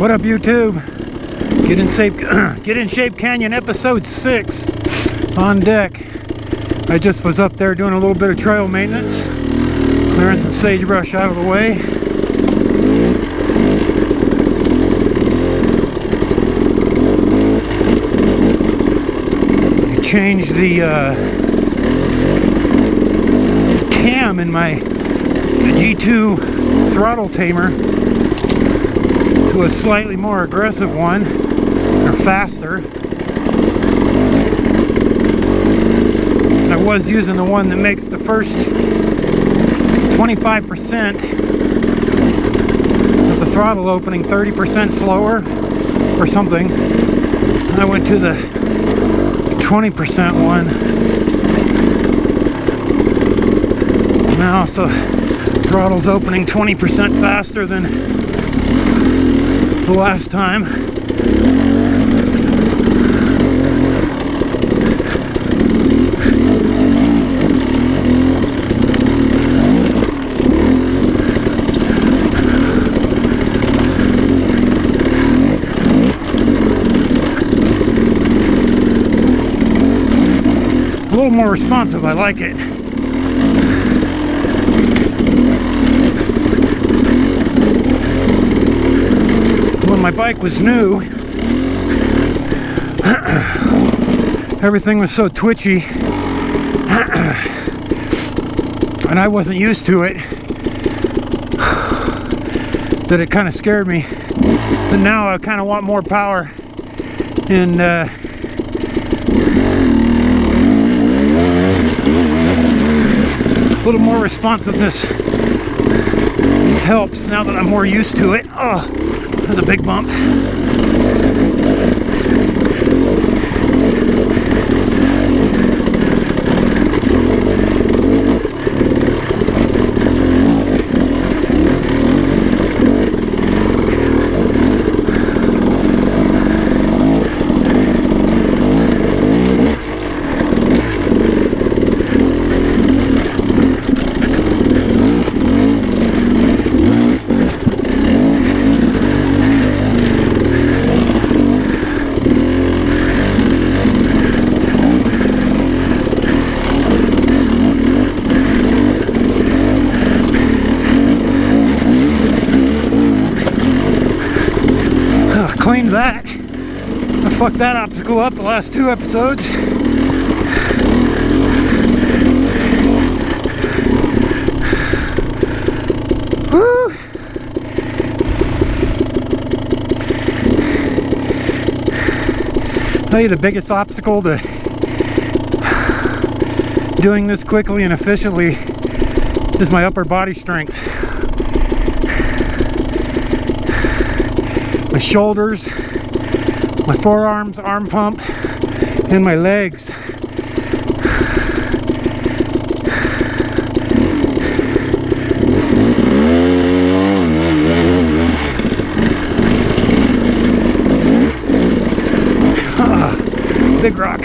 What up, YouTube? Get in shape Canyon episode 6 on deck. I just was up there doing a little bit of trail maintenance, clearing some sagebrush out of the way. I changed the cam in my G2 throttle tamer to a slightly more aggressive one, or faster. I was using the one that makes the first 25% of the throttle opening 30% slower or something. I went to the 20% one. Now, so throttle's opening 20% faster than the last time. A little more responsive, I like it. When my bike was new, everything was so twitchy and I wasn't used to it that it kind of scared me. But now I kind of want more power, and a little more responsiveness helps now that I'm more used to it. Oh, there's a big bump. Cleaned that. I fucked that obstacle up the last 2 episodes. Woo! I'll tell you the biggest obstacle to doing this quickly and efficiently is my upper body strength. My shoulders, my forearms, arm pump, and my legs. Big rock.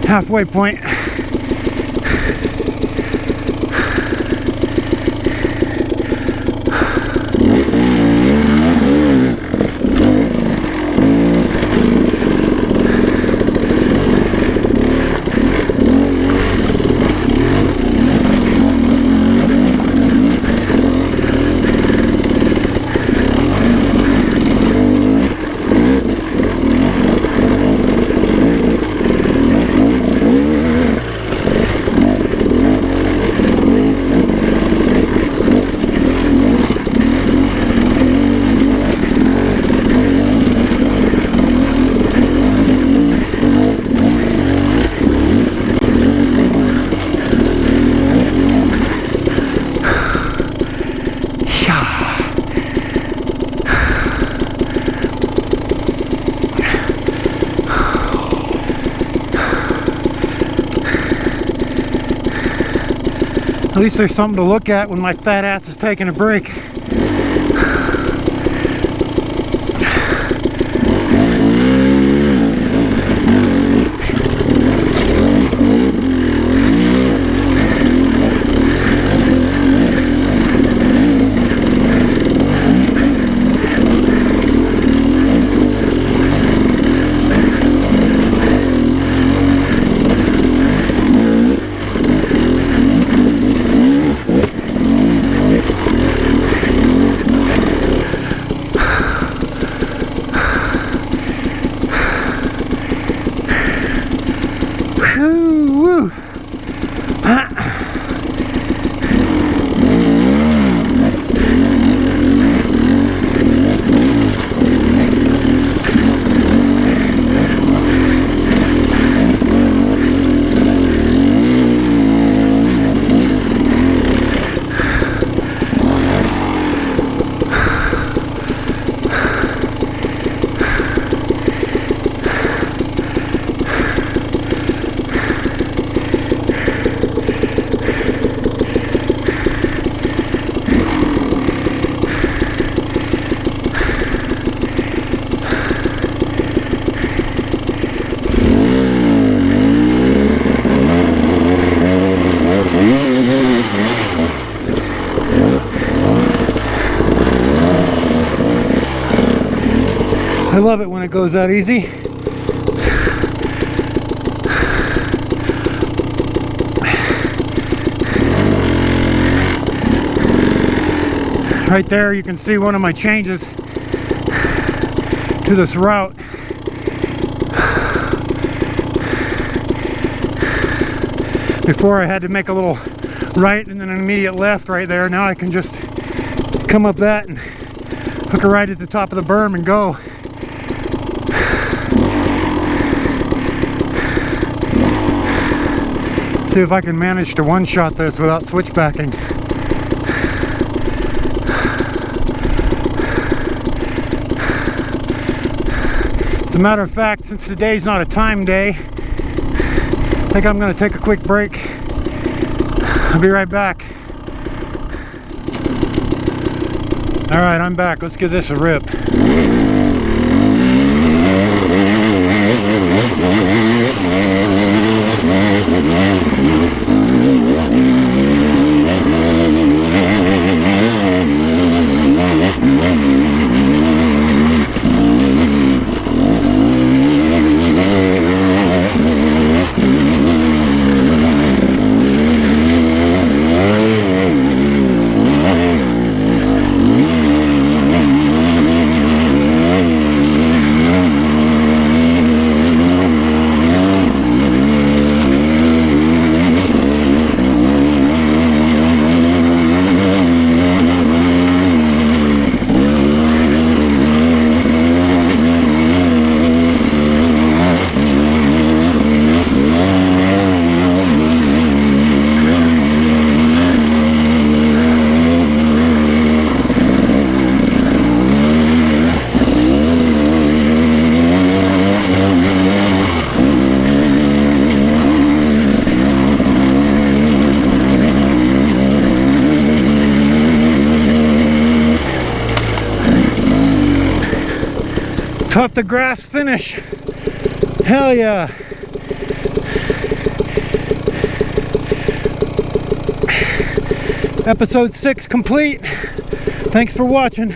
Halfway point. At least there's something to look at when my fat ass is taking a break. Woo. I love it when it goes that easy. Right there you can see one of my changes to this route. Before I had to make a little right and then an immediate left right there. Now I can just come up that and hook a right at the top of the berm and go. See if I can manage to one-shot this without switchbacking. As a matter of fact, since today's not a time day, I think I'm going to take a quick break. I'll be right back. Alright, I'm back. Let's give this a rip. Tough the grass finish. Hell yeah. Episode 6 complete. Thanks for watching.